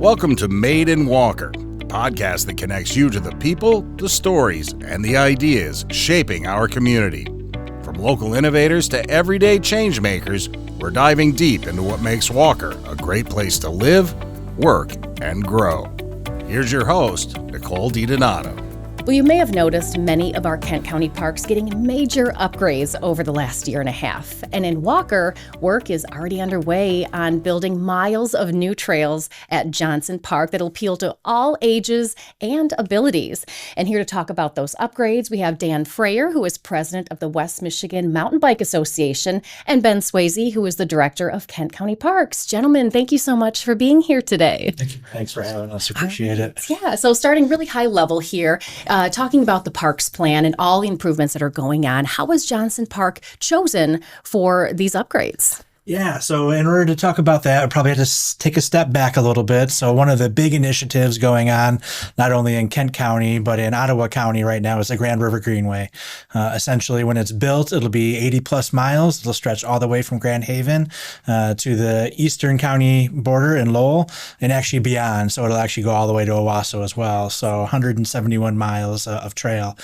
Welcome to Made in Walker, the podcast that connects you to the people, the stories, and the ideas shaping our community. From local innovators to everyday change makers, we're diving deep into what makes Walker a great place to live, work, and grow. Here's your host, Nicole DiDonato. Well, you may have noticed many of our Kent County parks getting major upgrades over the last year and a half. And in Walker, work is already underway on building miles of new trails at Johnson Park that'll appeal to all ages and abilities. And here to talk about those upgrades, we have Dan Freyer, who is president of the West Michigan Mountain Bike Association, and Ben Swayze, who is the director of Kent County Parks. Gentlemen, thank you so much for being here today. Thank you. Thanks for having us. Appreciate it. Yeah, so starting really high level here, talking about the parks plan and all the improvements that are going on, how was Johnson Park chosen for these upgrades? Yeah, so in order to talk about that, I probably had to take a step back a little bit. So one of the big initiatives going on, not only in Kent County, but in Ottawa County right now, is the Grand River Greenway. Essentially, when it's built, it'll be 80 plus miles. It'll stretch all the way from Grand Haven to the eastern county border in Lowell and actually beyond. So it'll actually go all the way to Owasso as well. So 171 miles of trail.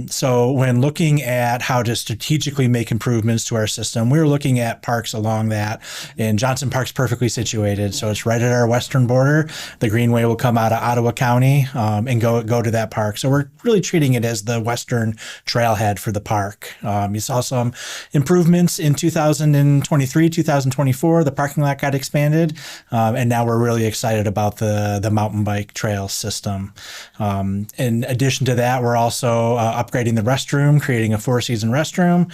So when looking at how to strategically make improvements to our system, we were looking at parks along that, and Johnson Park's perfectly situated, so it's right at our western border. The Greenway will come out of Ottawa County and go to that park. So we're really treating it as the western trailhead for the park. You saw some improvements in 2023, 2024. The parking lot got expanded, and now we're really excited about the mountain bike trail system. In addition to that, we're also upgrading the restroom, creating a four-season restroom,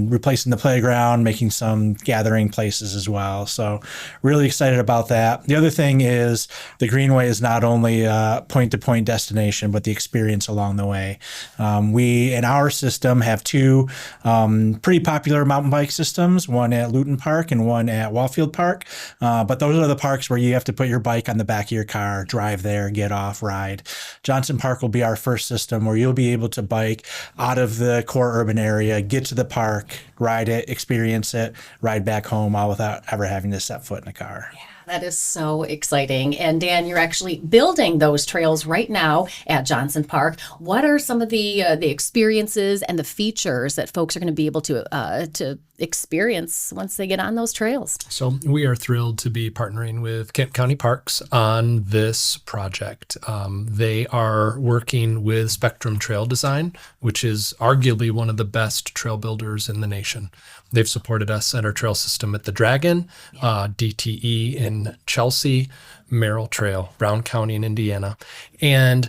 replacing the playground, making some gathering places as well. So really excited about that. The other thing is the Greenway is not only a point-to-point destination, but the experience along the way. We, in our system, have two pretty popular mountain bike systems, one at Luton Park and one at Wallfield Park. But those are the parks where you have to put your bike on the back of your car, drive there, get off, ride. Johnson Park will be our first system where you'll be able to bike out of the core urban area, get to the park, ride it, experience it, ride back home, all without ever having to set foot in a car. Yeah, that is so exciting. And Dan, you're actually building those trails right now at Johnson Park. What are some of the experiences and the features that folks are going to be able to experience once they get on those trails? So we are thrilled to be partnering with Kent County Parks on this project. They are working with Spectrum Trail Design, which is arguably one of the best trail builders in the nation. They've supported us at our trail system at the Dragon, DTE in Chelsea, Merrill Trail, Brown County in Indiana. And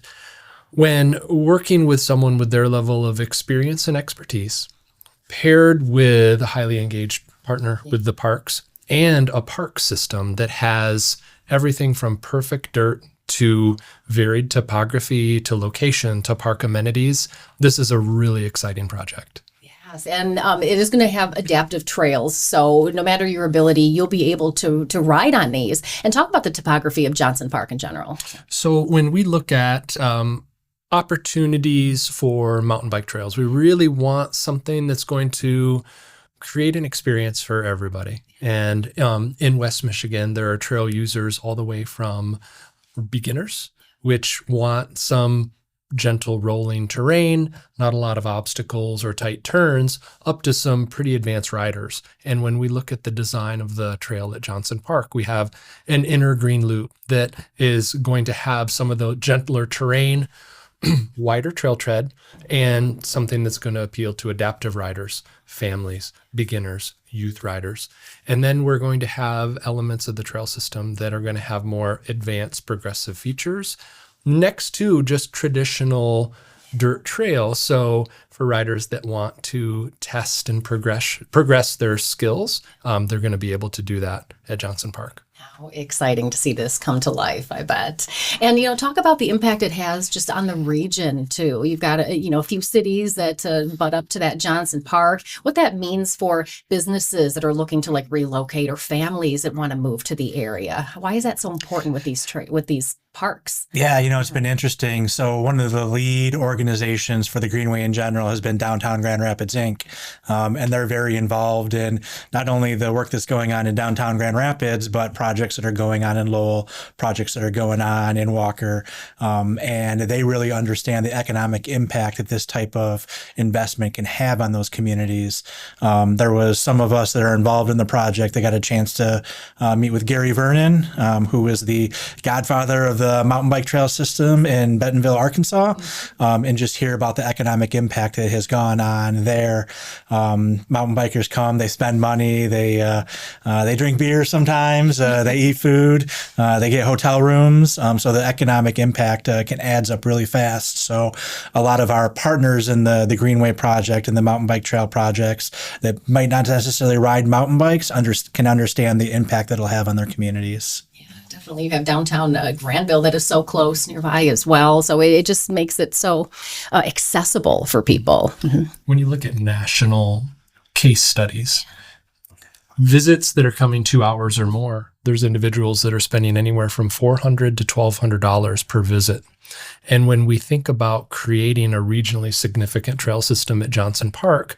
when working with someone with their level of experience and expertise, paired with a highly engaged partner with the parks and a park system that has everything from perfect dirt to varied topography to location to park amenities, this is a really exciting project. Yes, and it is going to have adaptive trails, so no matter your ability, you'll be able to ride on these. And talk about the topography of Johnson Park in general. So when we look at opportunities for mountain bike trails, we really want something that's going to create an experience for everybody. And in West Michigan, there are trail users all the way from beginners, which want some gentle rolling terrain, not a lot of obstacles or tight turns, up to some pretty advanced riders. And when we look at the design of the trail at Johnson Park, we have an inner green loop that is going to have some of the gentler terrain, wider trail tread, and something that's going to appeal to adaptive riders, families, beginners, youth riders. And then we're going to have elements of the trail system that are going to have more advanced progressive features next to just traditional dirt trail. So for riders that want to test and progress their skills, they're going to be able to do that at Johnson Park. How exciting to see this come to life, I bet. And, talk about the impact it has just on the region, too. You've got, a few cities that butt up to that Johnson Park. What that means for businesses that are looking to relocate or families that want to move to the area. Why is that so important with these parks? Yeah, it's been interesting. So one of the lead organizations for the Greenway in general has been Downtown Grand Rapids, Inc. And they're very involved in not only the work that's going on in downtown Grand Rapids, but projects that are going on in Lowell, projects that are going on in Walker, and they really understand the economic impact that this type of investment can have on those communities. There was some of us that are involved in the project that got a chance to meet with Gary Vernon, who is the godfather of the mountain bike trail system in Bentonville, Arkansas, and just hear about the economic impact that has gone on there. Mountain bikers come, they spend money, they drink beer sometimes, they eat food, they get hotel rooms. So the economic impact can adds up really fast. So a lot of our partners in the Greenway project and the mountain bike trail projects that might not necessarily ride mountain bikes can understand the impact that it'll have on their communities. Definitely. You have downtown Granville that is so close nearby as well. So it just makes it so accessible for people. Mm-hmm. When you look at national case studies, visits that are coming 2 hours or more, there's individuals that are spending anywhere from $400 to $1,200 per visit. And when we think about creating a regionally significant trail system at Johnson Park,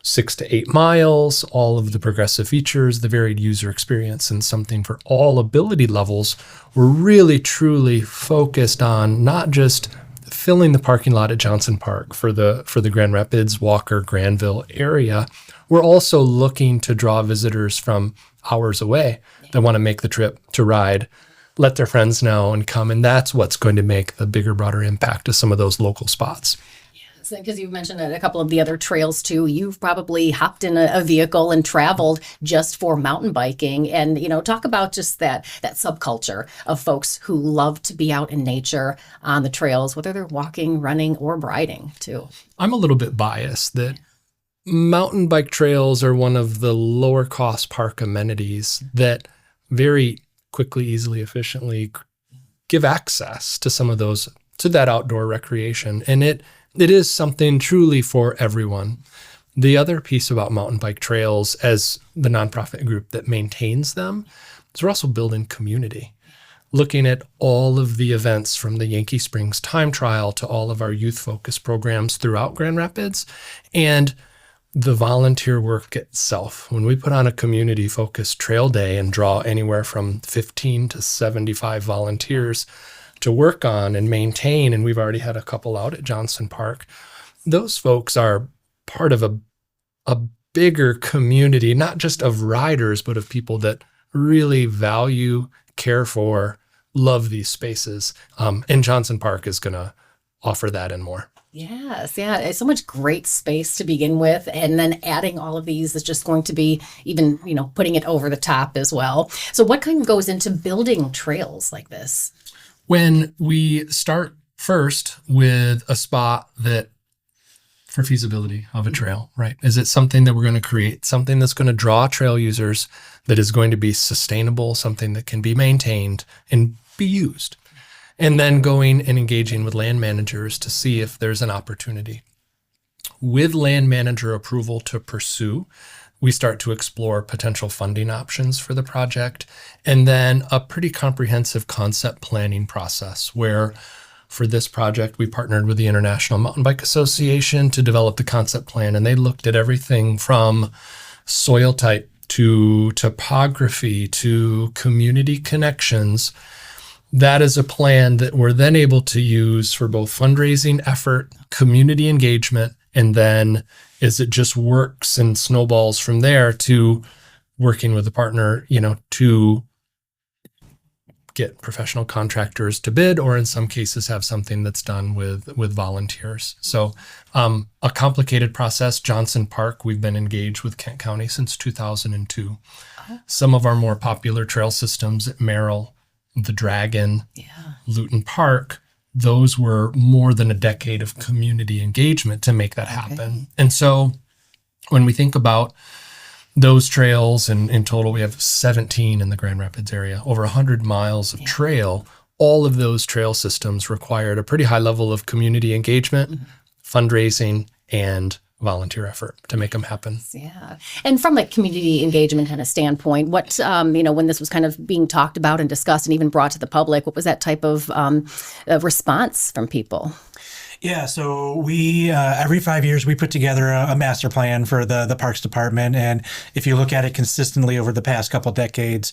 6 to 8 miles, all of the progressive features, the varied user experience, and something for all ability levels, we're really truly focused on not just filling the parking lot at Johnson Park for the Grand Rapids, Walker, Granville area. We're also looking to draw visitors from hours away that want to make the trip to ride, let their friends know, and come. And that's what's going to make the bigger, broader impact to some of those local spots. Because you mentioned a couple of the other trails too. You've probably hopped in a vehicle and traveled just for mountain biking, and talk about just that subculture of folks who love to be out in nature on the trails, whether they're walking, running, or riding too. I'm a little bit biased that mountain bike trails are one of the lower cost park amenities that very quickly, easily, efficiently give access to some of those, to that outdoor recreation, and it is something truly for everyone. The other piece about mountain bike trails as the nonprofit group that maintains them is we're also building community. Looking at all of the events from the Yankee Springs Time Trial to all of our youth-focused programs throughout Grand Rapids and the volunteer work itself. When we put on a community-focused trail day and draw anywhere from 15 to 75 volunteers to work on and maintain, and we've already had a couple out at Johnson Park, those folks are part of a bigger community, not just of riders, but of people that really value, care for, love these spaces. And Johnson Park is going to offer that and more. Yes, yeah. It's so much great space to begin with. And then adding all of these is just going to be even, putting it over the top as well. So what kind of goes into building trails like this? When we start first with a spot that for feasibility of a trail, right? Is it something that we're going to create, something that's going to draw trail users, that is going to be sustainable, something that can be maintained and be used? And then going and engaging with land managers to see if there's an opportunity. With land manager approval to pursue, we start to explore potential funding options for the project, and then a pretty comprehensive concept planning process where for this project, we partnered with the International Mountain Bike Association to develop the concept plan, and they looked at everything from soil type to topography to community connections. That is a plan that we're then able to use for both fundraising effort, community engagement, and then is it just works and snowballs from there to working with a partner, to get professional contractors to bid, or in some cases have something that's done with volunteers. So a complicated process. Johnson Park, we've been engaged with Kent County since 2002. Some of our more popular trail systems at Merrill, the Dragon, Luton Park, those were more than a decade of community engagement to make that happen. Okay. And so when we think about those trails, and in total we have 17 in the Grand Rapids area, over 100 miles of trail, all of those trail systems required a pretty high level of community engagement, fundraising, and volunteer effort to make them happen. Yeah. And from a community engagement kind of standpoint, what, when this was kind of being talked about and discussed and even brought to the public, what was that type of response from people? Yeah, so we every 5 years we put together a master plan for the Parks Department, and if you look at it consistently over the past couple decades,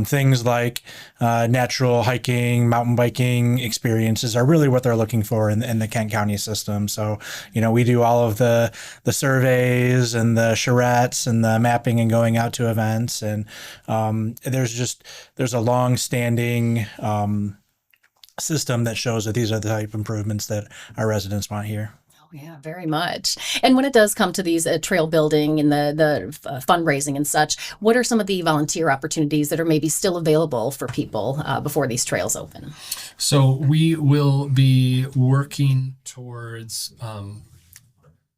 things like natural hiking, mountain biking experiences are really what they're looking for in the Kent County system. So we do all of the surveys and the charrettes and the mapping and going out to events, and there's a long standing system that shows that these are the type of improvements that our residents want here. Oh, yeah, very much. And when it does come to these trail building and the fundraising and such, what are some of the volunteer opportunities that are maybe still available for people before these trails open? So we will be working towards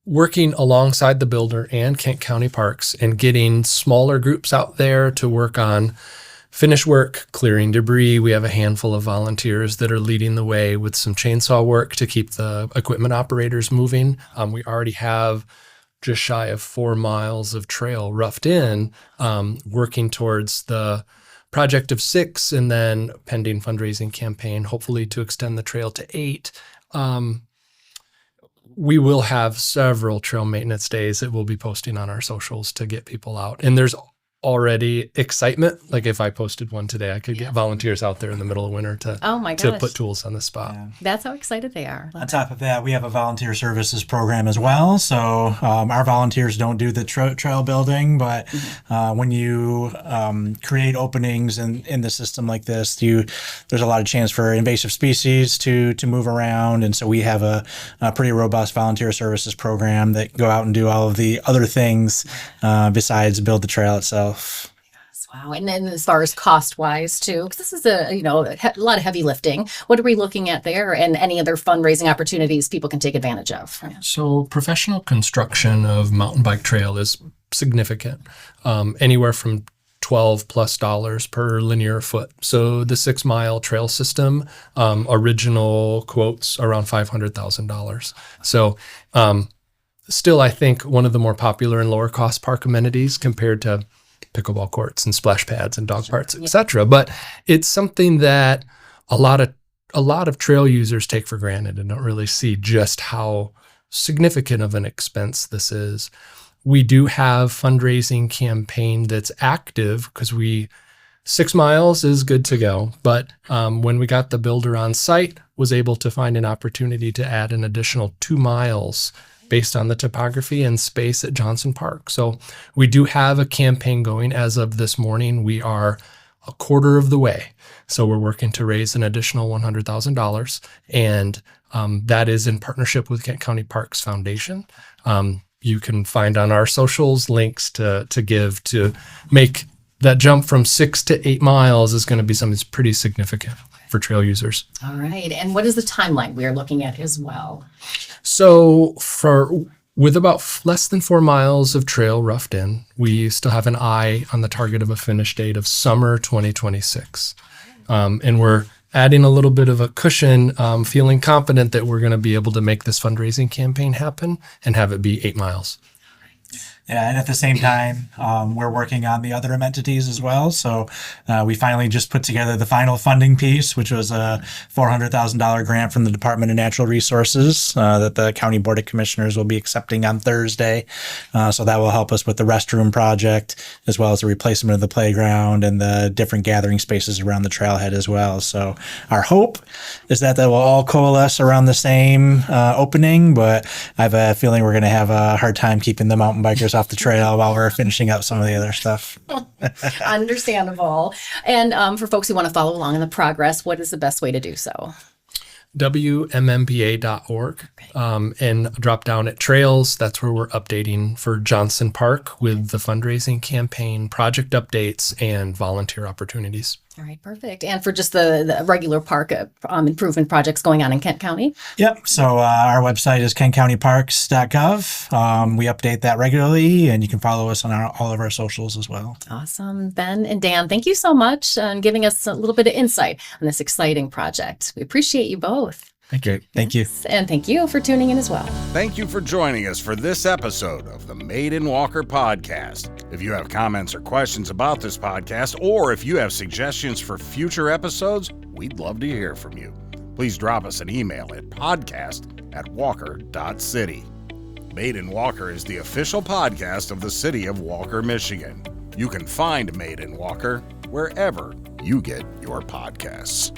working alongside the builder and Kent County Parks and getting smaller groups out there to work on finish work, clearing debris. We have a handful of volunteers that are leading the way with some chainsaw work to keep the equipment operators moving. We already have just shy of 4 miles of trail roughed in, working towards the project of 6 and then pending fundraising campaign, hopefully to extend the trail to 8. We will have several trail maintenance days that we'll be posting on our socials to get people out. And there's already excitement. Like if I posted one today, I could get volunteers out there in the middle of winter to put tools on the spot. Yeah. That's how excited they are. On top of that, we have a volunteer services program as well. So our volunteers don't do the trail building, but when you create openings in the system like this, there's a lot of chance for invasive species to move around. And so we have a pretty robust volunteer services program that go out and do all of the other things besides build the trail itself. Wow. And then as far as cost wise too, because this is a lot of heavy lifting. What are we looking at there, and any other fundraising opportunities people can take advantage of? So professional construction of mountain bike trail is significant, anywhere from $12+ per linear foot. So the 6 mile trail system, original quotes around $500,000. So, still, I think one of the more popular and lower cost park amenities compared to pickleball courts and splash pads and dog parks, etc. But it's something that a lot of trail users take for granted and don't really see just how significant of an expense this is. We do have fundraising campaign that's active because 6 miles is good to go. But when we got the builder on site, was able to find an opportunity to add an additional 2 miles based on the topography and space at Johnson Park. So we do have a campaign going. As of this morning, we are a quarter of the way. So we're working to raise an additional $100,000. And that is in partnership with Kent County Parks Foundation. You can find on our socials links to give to make that jump from 6 to 8 miles is going to be something that's pretty significant for trail users. All right. And what is the timeline we are looking at as well? So with about less than 4 miles of trail roughed in, we still have an eye on the target of a finish date of summer 2026. And we're adding a little bit of a cushion, feeling confident that we're going to be able to make this fundraising campaign happen and have it be 8 miles. Yeah, and at the same time, we're working on the other amenities as well. So we finally just put together the final funding piece, which was a $400,000 grant from the Department of Natural Resources that the County Board of Commissioners will be accepting on Thursday. So that will help us with the restroom project, as well as the replacement of the playground and the different gathering spaces around the trailhead as well. So our hope is that will all coalesce around the same opening, but I have a feeling we're going to have a hard time keeping the mountain bikers off the trail while we're finishing up some of the other stuff. Understandable. And for folks who want to follow along in the progress, what is the best way to do so? WMMPA.org and drop down at trails. That's where we're updating for Johnson Park with the fundraising campaign, project updates, and volunteer opportunities. All right, perfect. And for just the regular park improvement projects going on in Kent County? Yep. So our website is kentcountyparks.gov. We update that regularly, and you can follow us on all of our socials as well. Awesome. Ben and Dan, thank you so much on giving us a little bit of insight on this exciting project. We appreciate you both. Thank you. Thank you. And thank you for tuning in as well. Thank you for joining us for this episode of the Made in Walker podcast. If you have comments or questions about this podcast, or if you have suggestions for future episodes, we'd love to hear from you. please drop us an email at podcast@walker.city. Made in Walker is the official podcast of the city of Walker, Michigan. You can find Made in Walker wherever you get your podcasts.